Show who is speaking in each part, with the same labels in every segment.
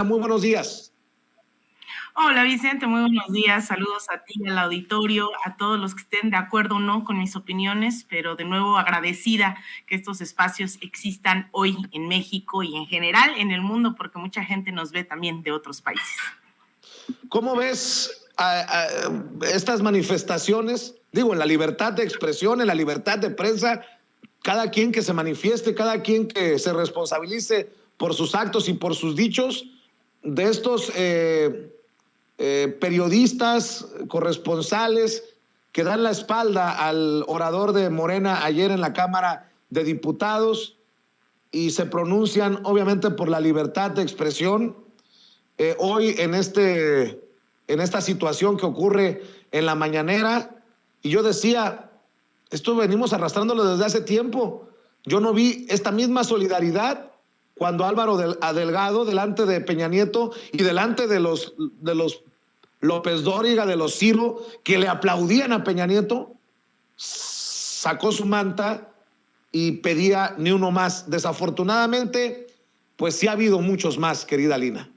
Speaker 1: Muy buenos días.
Speaker 2: Hola Vicente, muy buenos días. Saludos a ti, al auditorio, a todos los que estén de acuerdo o no con mis opiniones, pero de nuevo agradecida que estos espacios existan hoy en México y en general en el mundo, porque mucha gente nos ve también de otros países.
Speaker 1: ¿Cómo ves estas manifestaciones? Digo, en la libertad de expresión, en la libertad de prensa, cada quien que se manifieste, cada quien que se responsabilice por sus actos y por sus dichos, de estos periodistas, corresponsales que dan la espalda al orador de Morena ayer en la Cámara de Diputados y se pronuncian obviamente por la libertad de expresión. Hoy en esta situación que ocurre en la mañanera, y yo decía, esto venimos arrastrándolo desde hace tiempo. Yo no vi esta misma solidaridad cuando Álvaro Delgado, delante de Peña Nieto y delante de los López Dóriga, de los Ciro, que le aplaudían a Peña Nieto, sacó su manta y pedía ni uno más. Desafortunadamente, pues sí ha habido muchos más, querida Lina.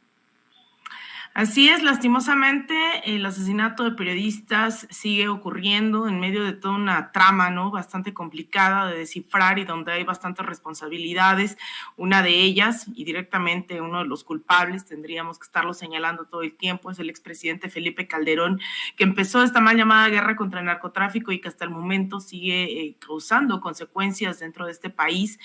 Speaker 2: Así es, lastimosamente, el asesinato de periodistas sigue ocurriendo en medio de toda una trama, ¿no? Bastante complicada de descifrar y donde hay bastantes responsabilidades. Una de ellas, y directamente uno de los culpables, tendríamos que estarlo señalando todo el tiempo, es el expresidente Felipe Calderón, que empezó esta mal llamada guerra contra el narcotráfico y que hasta el momento sigue causando consecuencias dentro de este país.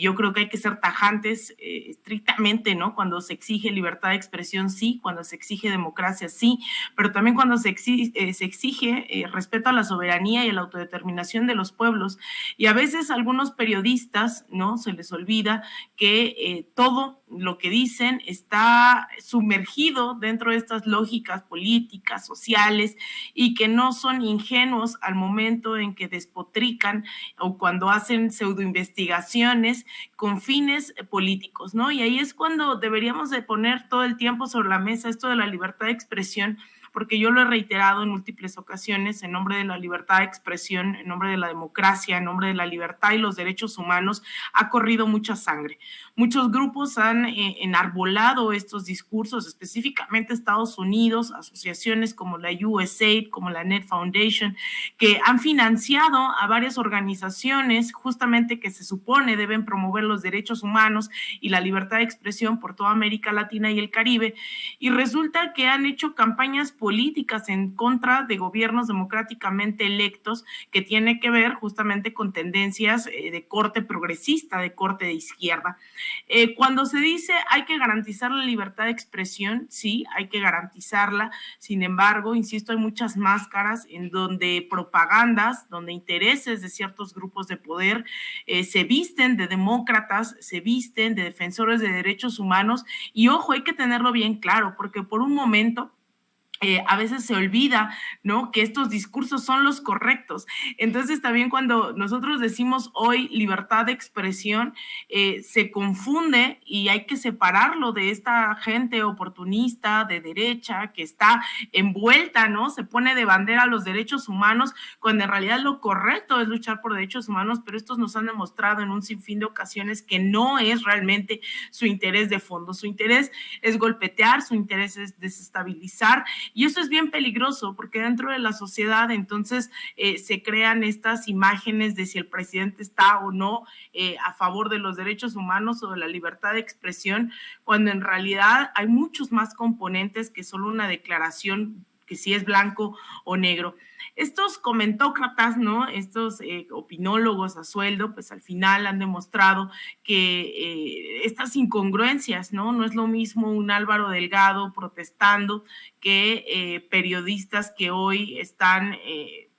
Speaker 2: Yo creo que hay que ser tajantes estrictamente, ¿no? Cuando se exige libertad de expresión, sí, cuando se exige democracia, sí, pero también cuando se exige respeto a la soberanía y a la autodeterminación de los pueblos. Y a veces a algunos periodistas, ¿no? Se les olvida que todo lo que dicen está sumergido dentro de estas lógicas políticas, sociales, y que no son ingenuos al momento en que despotrican o cuando hacen pseudoinvestigaciones con fines políticos, ¿no? Y ahí es cuando deberíamos de poner todo el tiempo sobre la mesa esto de la libertad de expresión, porque yo lo he reiterado en múltiples ocasiones, en nombre de la libertad de expresión, en nombre de la democracia, en nombre de la libertad y los derechos humanos, ha corrido mucha sangre. Muchos grupos han enarbolado estos discursos, específicamente Estados Unidos, asociaciones como la USAID, como la Net Foundation, que han financiado a varias organizaciones justamente que se supone deben promover los derechos humanos y la libertad de expresión por toda América Latina y el Caribe, y resulta que han hecho campañas políticas en contra de gobiernos democráticamente electos que tiene que ver justamente con tendencias de corte progresista, de corte de izquierda. Cuando se dice hay que garantizar la libertad de expresión, sí, hay que garantizarla. Sin embargo, insisto, hay muchas máscaras en donde propagandas, donde intereses de ciertos grupos de poder se visten de demócratas, se visten de defensores de derechos humanos. Y ojo, hay que tenerlo bien claro, porque por un momento a veces se olvida, ¿no? Que estos discursos son los correctos. Entonces también cuando nosotros decimos hoy libertad de expresión, se confunde y hay que separarlo de esta gente oportunista de derecha que está envuelta, ¿no? Se pone de bandera los derechos humanos cuando en realidad lo correcto es luchar por derechos humanos, pero estos nos han demostrado en un sinfín de ocasiones que no es realmente su interés de fondo. Su interés es golpetear, su interés es desestabilizar. Y eso es bien peligroso porque dentro de la sociedad entonces se crean estas imágenes de si el presidente está o no a favor de los derechos humanos o de la libertad de expresión, cuando en realidad hay muchos más componentes que solo una declaración que si es blanco o negro. Estos comentócratas, ¿no? Estos opinólogos a sueldo, pues al final han demostrado que estas incongruencias, ¿no? No es lo mismo un Álvaro Delgado protestando que periodistas que hoy están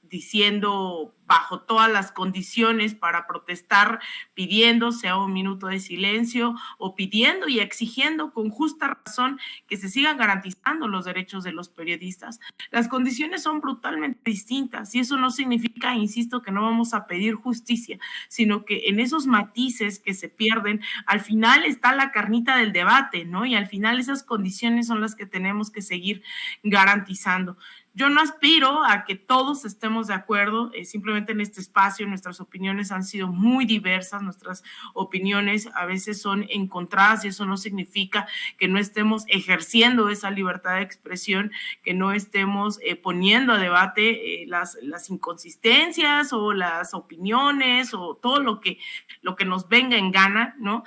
Speaker 2: diciendo bajo todas las condiciones para protestar, pidiendo sea un minuto de silencio o pidiendo y exigiendo con justa razón que se sigan garantizando los derechos de los periodistas. Las condiciones son brutalmente distintas y eso no significa, insisto, que no vamos a pedir justicia, sino que en esos matices que se pierden, al final está la carnita del debate, ¿no? Y al final esas condiciones son las que tenemos que seguir garantizando. Yo no aspiro a que todos estemos de acuerdo, simplemente en este espacio nuestras opiniones han sido muy diversas, nuestras opiniones a veces son encontradas y eso no significa que no estemos ejerciendo esa libertad de expresión, que no estemos poniendo a debate las inconsistencias o las opiniones o todo lo que nos venga en gana, ¿no?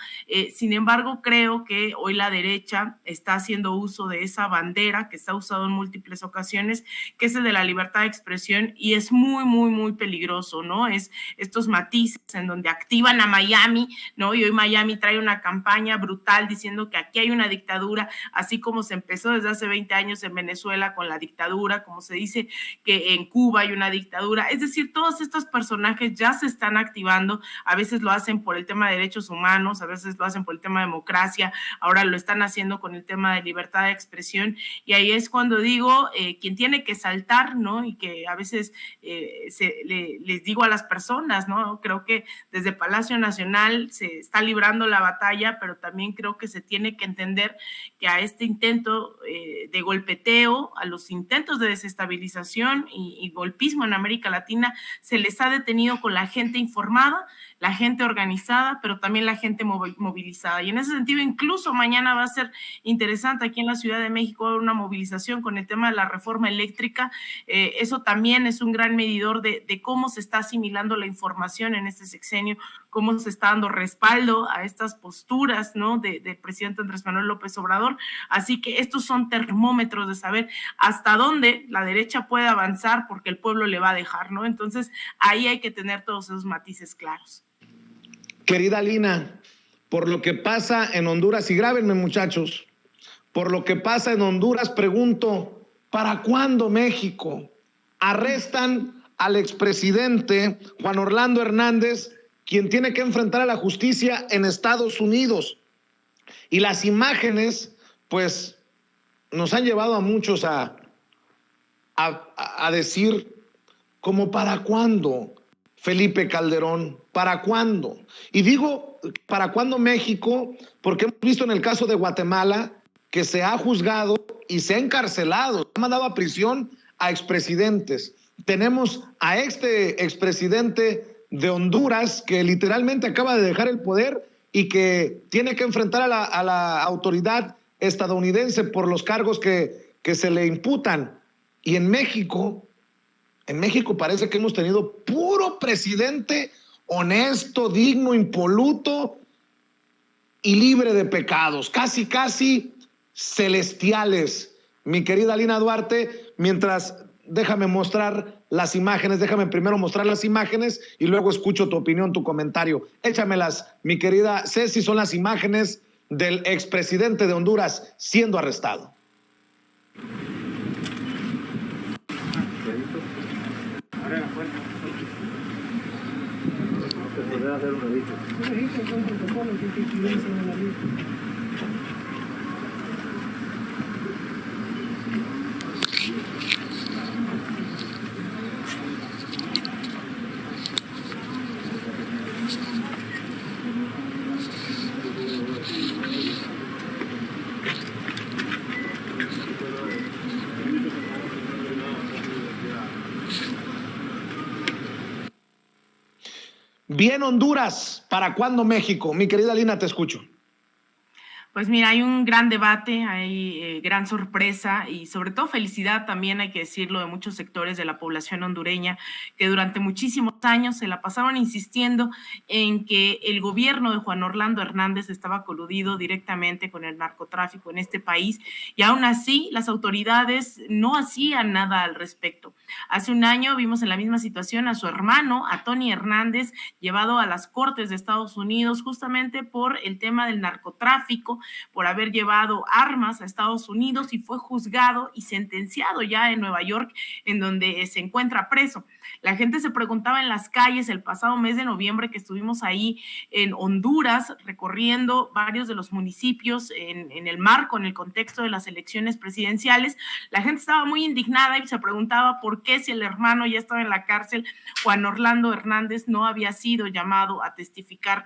Speaker 2: Sin embargo, creo que hoy la derecha está haciendo uso de esa bandera que se ha usado en múltiples ocasiones, que es el de la libertad de expresión, y es muy, muy, muy peligroso, ¿no? Es estos matices en donde activan a Miami, ¿no? Y hoy Miami trae una campaña brutal diciendo que aquí hay una dictadura, así como se empezó desde hace 20 años en Venezuela con la dictadura, como se dice que en Cuba hay una dictadura. Es decir, todos estos personajes ya se están activando, a veces lo hacen por el tema de derechos humanos, a veces lo hacen por el tema de democracia, ahora lo están haciendo con el tema de libertad de expresión, y ahí es cuando digo, quien tiene que saltar, ¿no? Y que a veces les digo a las personas, ¿no? Creo que desde Palacio Nacional se está librando la batalla, pero también creo que se tiene que entender que a este intento de golpeteo, a los intentos de desestabilización y golpismo en América Latina, se les ha detenido con la gente informada, la gente organizada, pero también la gente movilizada. Y en ese sentido, incluso mañana va a ser interesante aquí en la Ciudad de México una movilización con el tema de la reforma eléctrica. Eso también es un gran medidor de cómo se está asimilando la información en este sexenio, cómo se está dando respaldo a estas posturas, ¿no? del presidente Andrés Manuel López Obrador. Así que estos son termómetros de saber hasta dónde la derecha puede avanzar porque el pueblo le va a dejar, ¿no? Entonces, ahí hay que tener todos esos matices claros.
Speaker 1: Querida Lina, por lo que pasa en Honduras, y grábenme muchachos, por lo que pasa en Honduras, pregunto, ¿para cuándo México? Arrestan al expresidente Juan Orlando Hernández, quien tiene que enfrentar a la justicia en Estados Unidos. Y las imágenes, pues, nos han llevado a muchos a decir, ¿como para cuándo, Felipe Calderón? ¿Para cuándo? Y digo, ¿para cuándo México? Porque hemos visto en el caso de Guatemala que se ha juzgado y se ha encarcelado, se ha mandado a prisión a expresidentes. Tenemos a este expresidente de Honduras que literalmente acaba de dejar el poder y que tiene que enfrentar a la autoridad estadounidense por los cargos que se le imputan. Y en México parece que hemos tenido puro presidente honesto, digno, impoluto y libre de pecados, casi celestiales. Mi querida Lina Duarte, déjame mostrar las imágenes, déjame primero mostrar las imágenes y luego escucho tu opinión, tu comentario. Échamelas, mi querida Ceci, son las imágenes del expresidente de Honduras siendo arrestado.
Speaker 3: Abre la puerta. Se podría hacer un registro. Un registro con protocolo que utiliza en la lista.
Speaker 1: Bien, Honduras, ¿para cuándo México? Mi querida Lina, te escucho.
Speaker 2: Pues mira, hay un gran debate, hay gran sorpresa y sobre todo felicidad también, hay que decirlo, de muchos sectores de la población hondureña que durante muchísimos años se la pasaron insistiendo en que el gobierno de Juan Orlando Hernández estaba coludido directamente con el narcotráfico en este país y aún así las autoridades no hacían nada al respecto. Hace un año vimos en la misma situación a su hermano, a Tony Hernández, llevado a las Cortes de Estados Unidos justamente por el tema del narcotráfico, por haber llevado armas a Estados Unidos y fue juzgado y sentenciado ya en Nueva York, en donde se encuentra preso. La gente se preguntaba en las calles el pasado mes de noviembre que estuvimos ahí en Honduras recorriendo varios de los municipios en el marco, en el contexto de las elecciones presidenciales. La gente estaba muy indignada y se preguntaba por por qué, si el hermano ya estaba en la cárcel, Juan Orlando Hernández no había sido llamado a testificar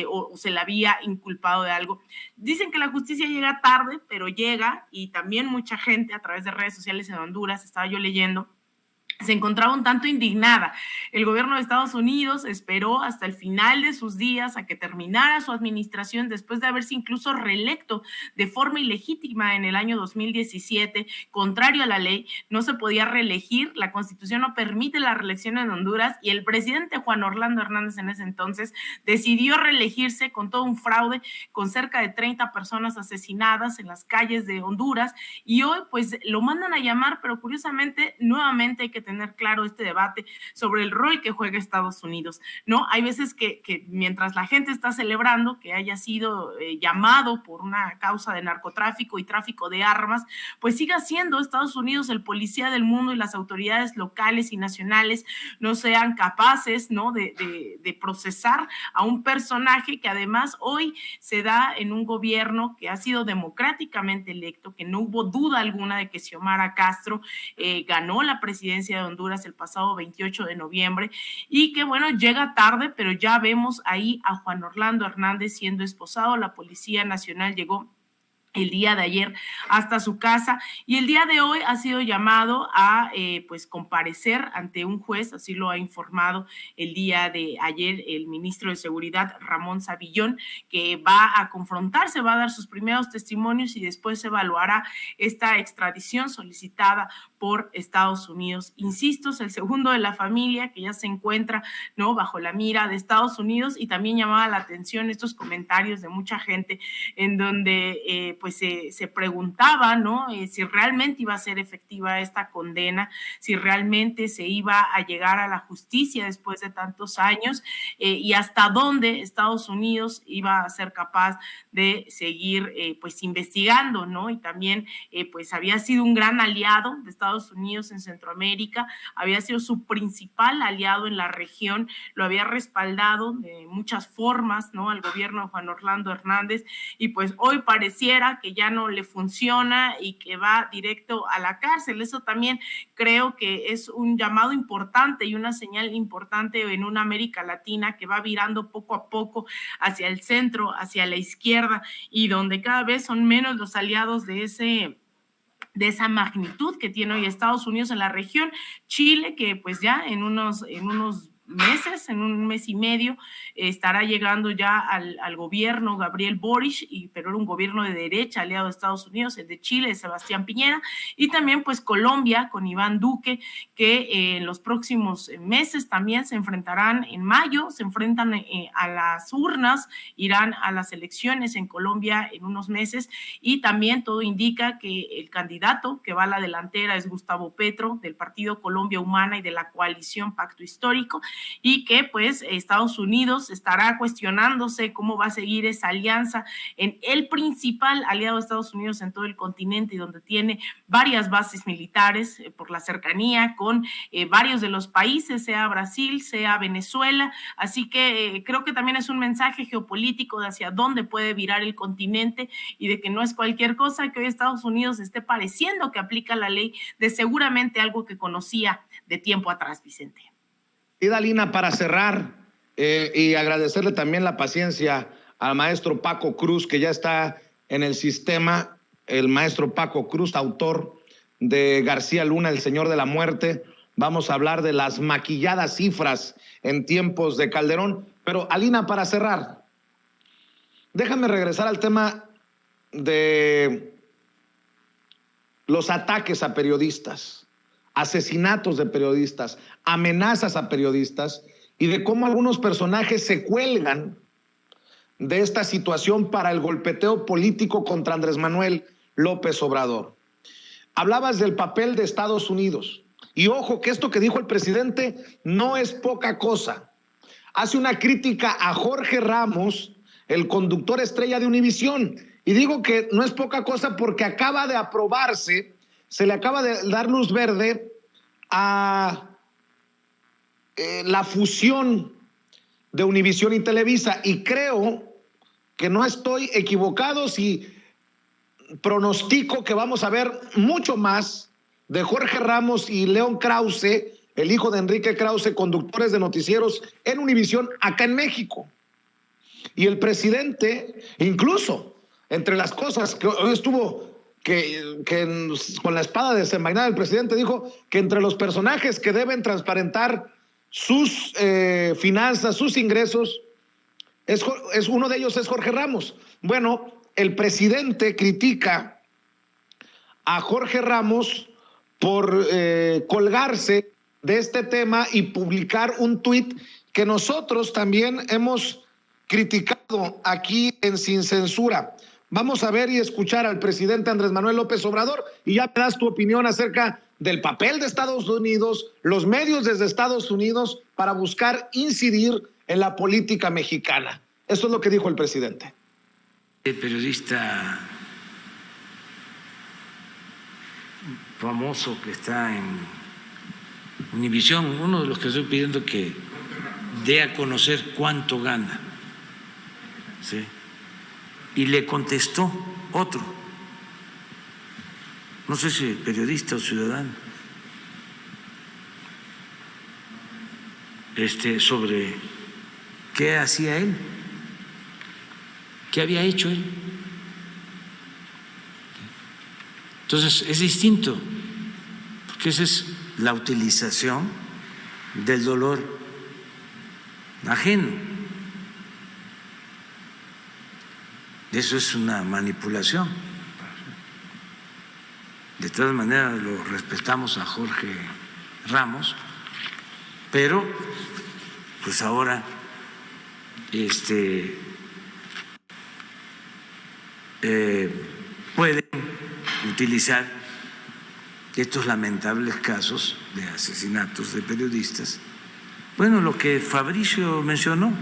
Speaker 2: o se le había inculpado de algo. Dicen que la justicia llega tarde, pero llega, y también mucha gente a través de redes sociales en Honduras, estaba yo leyendo, se encontraba un tanto indignada. El gobierno de Estados Unidos esperó hasta el final de sus días a que terminara su administración después de haberse incluso reelecto de forma ilegítima en el año 2017, contrario a la ley. No se podía reelegir, la Constitución no permite la reelección en Honduras, y el presidente Juan Orlando Hernández en ese entonces decidió reelegirse con todo un fraude, con cerca de 30 personas asesinadas en las calles de Honduras, y hoy pues lo mandan a llamar, pero curiosamente nuevamente hay que tener claro este debate sobre el rol que juega Estados Unidos, ¿no? Hay veces que mientras la gente está celebrando que haya sido llamado por una causa de narcotráfico y tráfico de armas, pues siga siendo Estados Unidos el policía del mundo, y las autoridades locales y nacionales no sean capaces, ¿no?, de procesar a un personaje que además hoy se da en un gobierno que ha sido democráticamente electo, que no hubo duda alguna de que Xiomara Castro ganó la presidencia de Honduras el pasado 28 de noviembre, y que bueno, llega tarde, pero ya vemos ahí a Juan Orlando Hernández siendo esposado. La Policía Nacional llegó el día de ayer hasta su casa, y el día de hoy ha sido llamado a pues comparecer ante un juez, así lo ha informado el día de ayer el ministro de Seguridad, Ramón Savillón, que va a confrontarse, va a dar sus primeros testimonios y después se evaluará esta extradición solicitada por Estados Unidos. Insisto, es el segundo de la familia que ya se encuentra, ¿no?, bajo la mira de Estados Unidos, y también llamaba la atención estos comentarios de mucha gente en donde pues se preguntaba, ¿no?, si realmente iba a ser efectiva esta condena, si realmente se iba a llegar a la justicia después de tantos años, y hasta dónde Estados Unidos iba a ser capaz de seguir pues investigando, ¿no? Y también pues había sido un gran aliado de Estados Unidos en Centroamérica, había sido su principal aliado en la región, lo había respaldado de muchas formas, ¿no?, al gobierno de Juan Orlando Hernández, y pues hoy pareciera que ya no le funciona y que va directo a la cárcel. Eso también creo que es un llamado importante y una señal importante en una América Latina que va virando poco a poco hacia el centro, hacia la izquierda, y donde cada vez son menos los aliados de esa magnitud que tiene hoy Estados Unidos en la región. Chile, que pues ya en unos meses, en un mes y medio, estará llegando ya al gobierno Gabriel Boric, pero era un gobierno de derecha aliado de Estados Unidos, el de Chile, de Sebastián Piñera, y también pues Colombia con Iván Duque, que en los próximos meses también se enfrentarán, en mayo se enfrentan a las urnas, irán a las elecciones en Colombia en unos meses, y también todo indica que el candidato que va a la delantera es Gustavo Petro, del Partido Colombia Humana y de la coalición Pacto Histórico, y que pues Estados Unidos estará cuestionándose cómo va a seguir esa alianza en el principal aliado de Estados Unidos en todo el continente, y donde tiene varias bases militares por la cercanía con varios de los países, sea Brasil, sea Venezuela. Así que creo que también es un mensaje geopolítico de hacia dónde puede virar el continente, y de que no es cualquier cosa que hoy Estados Unidos esté pareciendo que aplica la ley de seguramente algo que conocía de tiempo atrás, Vicente.
Speaker 1: Y Dalina, para cerrar, y agradecerle también la paciencia al maestro Paco Cruz, que ya está en el sistema, el maestro Paco Cruz, autor de García Luna, El Señor de la Muerte. Vamos a hablar de las maquilladas cifras en tiempos de Calderón. Pero, Alina, para cerrar, déjame regresar al tema de los ataques a periodistas, asesinatos de periodistas, amenazas a periodistas, y de cómo algunos personajes se cuelgan de esta situación para el golpeteo político contra Andrés Manuel López Obrador. Hablabas del papel de Estados Unidos, y ojo que esto que dijo el presidente no es poca cosa. Hace una crítica a Jorge Ramos, el conductor estrella de Univisión, y digo que no es poca cosa porque acaba de aprobarse, se le acaba de dar luz verde a la fusión de Univisión y Televisa, y creo que no estoy equivocado si pronostico que vamos a ver mucho más de Jorge Ramos y León Krause, el hijo de Enrique Krause, conductores de noticieros en Univisión acá en México. Y el presidente, incluso, entre las cosas que hoy estuvo con la espada desenvainada, el presidente dijo que entre los personajes que deben transparentar sus finanzas, sus ingresos, es uno de ellos es Jorge Ramos. Bueno, el presidente critica a Jorge Ramos por colgarse de este tema y publicar un tuit que nosotros también hemos criticado aquí en Sin Censura. Vamos a ver y escuchar al presidente Andrés Manuel López Obrador y ya me das tu opinión acerca del papel de Estados Unidos, los medios desde Estados Unidos para buscar incidir en la política mexicana. Eso es lo que dijo el presidente.
Speaker 4: El periodista famoso que está en Univisión, uno de los que estoy pidiendo que dé a conocer cuánto gana, ¿sí? Y le contestó otro, no sé si periodista o ciudadano, sobre qué hacía él, qué había hecho él. Entonces es distinto, porque esa es la utilización del dolor ajeno. Eso es una manipulación. De todas maneras lo respetamos a Jorge Ramos, pero pues ahora pueden utilizar estos lamentables casos de asesinatos de periodistas. Bueno, lo que Fabricio mencionó,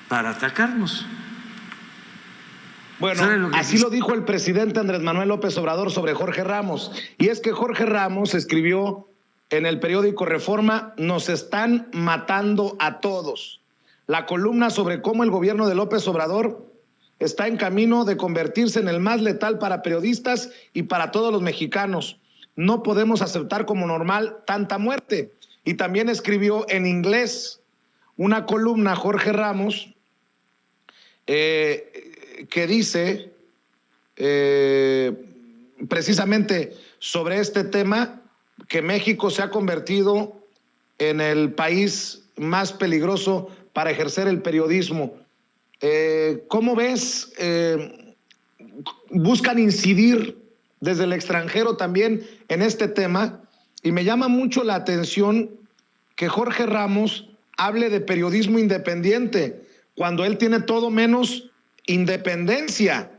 Speaker 4: para atacarnos.
Speaker 1: Bueno, así lo dijo el presidente Andrés Manuel López Obrador sobre Jorge Ramos. Y es que Jorge Ramos escribió en el periódico Reforma: nos están matando a todos. La columna sobre cómo el gobierno de López Obrador está en camino de convertirse en el más letal para periodistas y para todos los mexicanos. No podemos aceptar como normal tanta muerte. Y también escribió en inglés una columna, Jorge Ramos, que dice precisamente sobre este tema, que México se ha convertido en el país más peligroso para ejercer el periodismo. ¿Cómo ves? Buscan incidir desde el extranjero también en este tema, y me llama mucho la atención que Jorge Ramos hable de periodismo independiente cuando él tiene todo menos independencia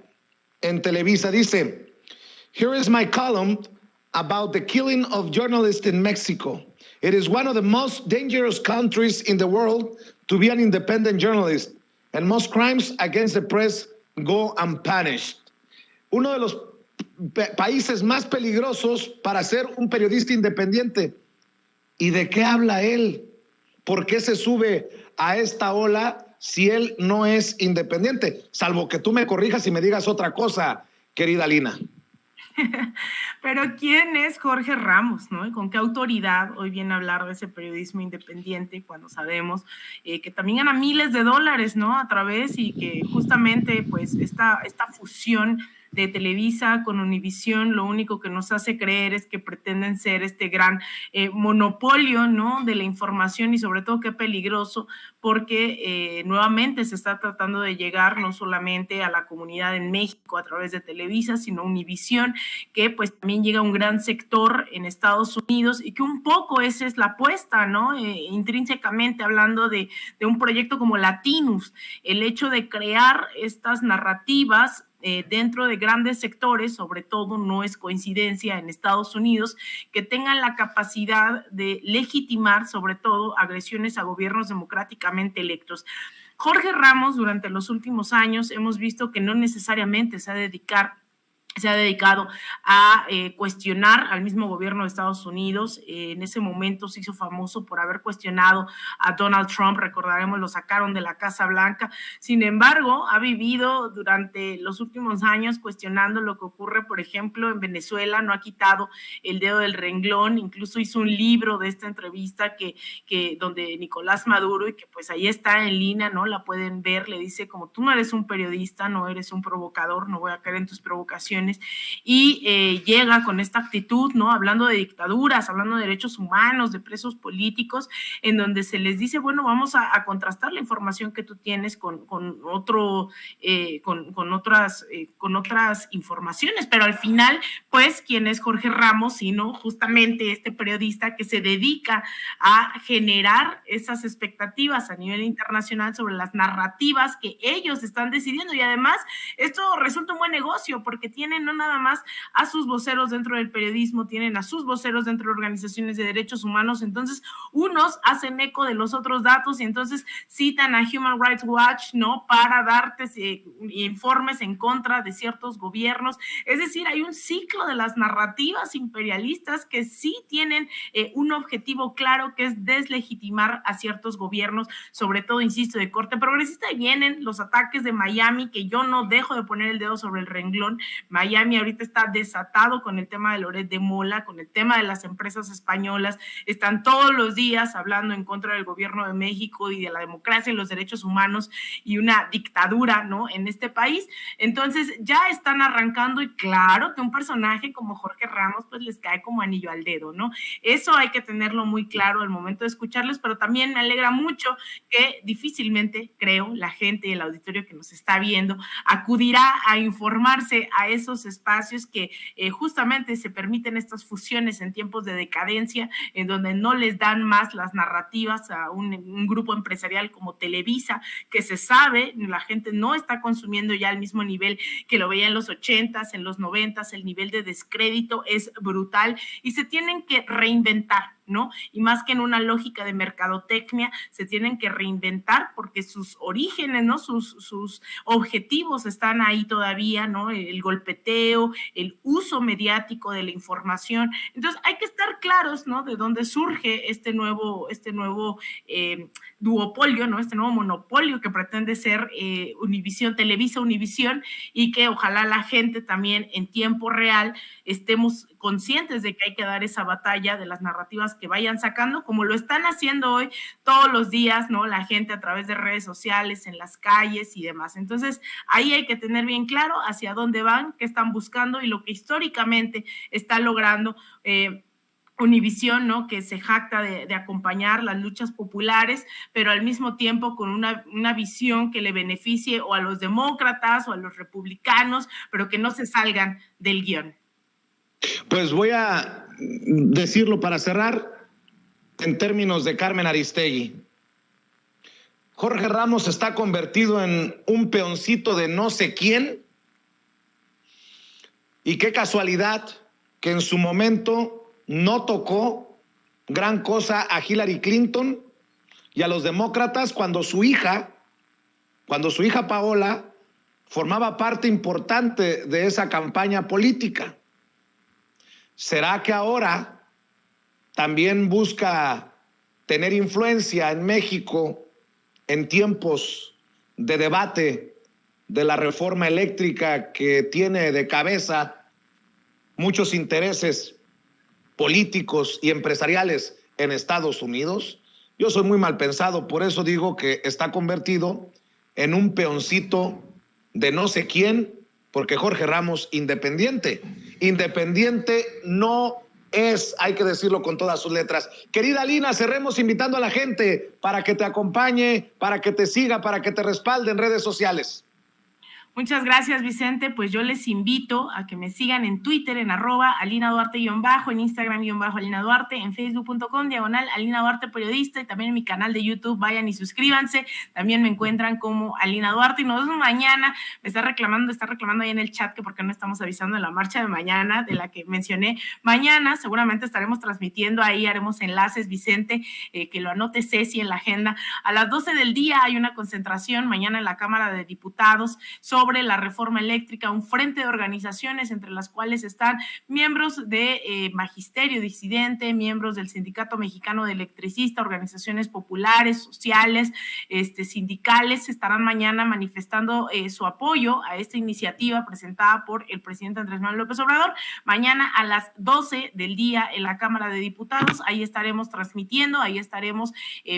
Speaker 1: en Televisa. Dice: here is my column about the killing of journalists in Mexico. It is one of the most dangerous countries in the world to be an independent journalist, and most crimes against the press go unpunished. Uno de los países más peligrosos para ser un periodista independiente. ¿Y de qué habla él? ¿Por qué se sube a esta ola si él no es independiente? Salvo que tú me corrijas y me digas otra cosa, querida Lina.
Speaker 2: Pero ¿quién es Jorge Ramos, no? ¿Y con qué autoridad hoy viene a hablar de ese periodismo independiente cuando sabemos que también gana miles de dólares, ¿no? A través, y que justamente pues esta fusión de Televisa con Univisión lo único que nos hace creer es que pretenden ser este gran monopolio, ¿no?, de la información, y sobre todo qué peligroso, porque nuevamente se está tratando de llegar no solamente a la comunidad en México a través de Televisa, sino Univisión, que pues también llega a un gran sector en Estados Unidos, y que un poco esa es la apuesta, ¿no? Intrínsecamente hablando de un proyecto como Latinus, el hecho de crear estas narrativas dentro de grandes sectores, sobre todo no es coincidencia en Estados Unidos, que tengan la capacidad de legitimar sobre todo agresiones a gobiernos democráticamente electos. Jorge Ramos, durante los últimos años hemos visto que no necesariamente se ha de dedicar se ha dedicado a cuestionar al mismo gobierno de Estados Unidos. En ese momento se hizo famoso por haber cuestionado a Donald Trump, recordaremos, lo sacaron de la Casa Blanca. Sin embargo, ha vivido durante los últimos años cuestionando lo que ocurre, por ejemplo, en Venezuela, no ha quitado el dedo del renglón, incluso hizo un libro de esta entrevista donde Nicolás Maduro, y que pues ahí está en línea, ¿no? La pueden ver, le dice como tú no eres un periodista, no eres un provocador, no voy a caer en tus provocaciones. Y llega con esta actitud, ¿no? Hablando de dictaduras, hablando de derechos humanos, de presos políticos, en donde se les dice, bueno, vamos a contrastar la información que tú tienes con otras informaciones, pero al final, pues, ¿quién es Jorge Ramos? Sino justamente este periodista que se dedica a generar esas expectativas a nivel internacional sobre las narrativas que ellos están decidiendo, y además esto resulta un buen negocio porque tienen no nada más a sus voceros dentro del periodismo, tienen a sus voceros dentro de organizaciones de derechos humanos, entonces unos hacen eco de los otros datos y entonces citan a Human Rights Watch, ¿no? Para darte informes en contra de ciertos gobiernos. Es decir, hay un ciclo de las narrativas imperialistas que sí tienen un objetivo claro, que es deslegitimar a ciertos gobiernos, sobre todo, insisto, de corte progresista. Y vienen los ataques de Miami, que yo no dejo de poner el dedo sobre el renglón. Miami ahorita está desatado con el tema de Loret de Mola, con el tema de las empresas españolas, están todos los días hablando en contra del gobierno de México y de la democracia y los derechos humanos y una dictadura, ¿no? En este país. Entonces ya están arrancando, y claro que un personaje como Jorge Ramos pues les cae como anillo al dedo, ¿no? Eso hay que tenerlo muy claro al momento de escucharles, pero también me alegra mucho que difícilmente, creo, la gente y el auditorio que nos está viendo acudirá a informarse a esos espacios que justamente se permiten estas fusiones en tiempos de decadencia, en donde no les dan más las narrativas a un grupo empresarial como Televisa, que se sabe, la gente no está consumiendo ya al mismo nivel que lo veía en los 80s, en los 90s, el nivel de descrédito es brutal y se tienen que reinventar, ¿no? Y más que en una lógica de mercadotecnia, se tienen que reinventar porque sus orígenes, ¿no? Sus objetivos están ahí todavía, ¿no? El golpeteo, el uso mediático de la información. Entonces hay que estar claros, ¿no? De dónde surge este nuevo duopolio, ¿no? Este nuevo monopolio que pretende ser Univisión, Televisa Univisión, y que ojalá la gente también en tiempo real estemos conscientes de que hay que dar esa batalla de las narrativas que vayan sacando, como lo están haciendo hoy todos los días, ¿no? La gente a través de redes sociales, en las calles y demás. Entonces, ahí hay que tener bien claro hacia dónde van, qué están buscando y lo que históricamente está logrando Univisión, ¿no? Que se jacta de acompañar las luchas populares, pero al mismo tiempo con una visión que le beneficie o a los demócratas o a los republicanos, pero que no se salgan del guión.
Speaker 1: Pues voy a decirlo para cerrar en términos de Carmen Aristegui. Jorge Ramos está convertido en un peoncito de no sé quién, y qué casualidad que en su momento no tocó gran cosa a Hillary Clinton y a los demócratas cuando su hija Paola formaba parte importante de esa campaña política. ¿Será que ahora también busca tener influencia en México en tiempos de debate de la reforma eléctrica que tiene de cabeza muchos intereses políticos y empresariales en Estados Unidos? Yo soy muy mal pensado, por eso digo que está convertido en un peoncito de no sé quién, porque Jorge Ramos, independiente no es, hay que decirlo con todas sus letras. Querida Lina, cerremos invitando a la gente para que te acompañe, para que te siga, para que te respalde en redes sociales.
Speaker 2: Muchas gracias, Vicente. Pues yo les invito a que me sigan en Twitter, en @AlinaDuarte_, en Instagram _AlinaDuarte, en Facebook.com/AlinaDuarte Periodista, y también en mi canal de YouTube. Vayan y suscríbanse. También me encuentran como Alina Duarte. Y nos vemos mañana. Me está reclamando ahí en el chat que por qué no estamos avisando de la marcha de mañana, de la que mencioné. Mañana seguramente estaremos transmitiendo ahí, haremos enlaces, Vicente, que lo anote Ceci en la agenda. A las 12 del día hay una concentración mañana en la Cámara de Diputados sobre sobre la reforma eléctrica, un frente de organizaciones entre las cuales están miembros de Magisterio Disidente, miembros del Sindicato Mexicano de Electricistas, organizaciones populares, sociales, sindicales. Estarán mañana manifestando su apoyo a esta iniciativa presentada por el presidente Andrés Manuel López Obrador. Mañana a las 12 del día en la Cámara de Diputados, ahí estaremos transmitiendo, ahí estaremos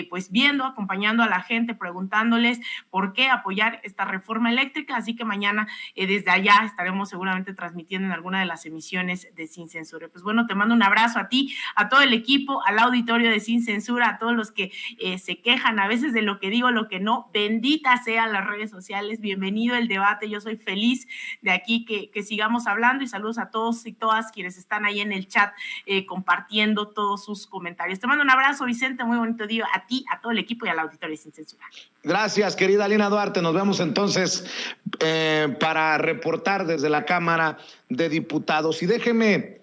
Speaker 2: pues viendo, acompañando a la gente, preguntándoles por qué apoyar esta reforma eléctrica, así que mañana desde allá estaremos seguramente transmitiendo en alguna de las emisiones de Sin Censura. Pues bueno, te mando un abrazo a ti, a todo el equipo, al auditorio de Sin Censura, a todos los que se quejan a veces de lo que digo, lo que no. Benditas sean las redes sociales, bienvenido el debate, yo soy feliz de aquí que sigamos hablando, y saludos a todos y todas quienes están ahí en el chat compartiendo todos sus comentarios. Te mando un abrazo, Vicente, muy bonito día a ti, a todo el equipo y al auditorio Sin Censura.
Speaker 1: Gracias, querida Lina Duarte. Nos vemos entonces para reportar desde la Cámara de Diputados. Y déjeme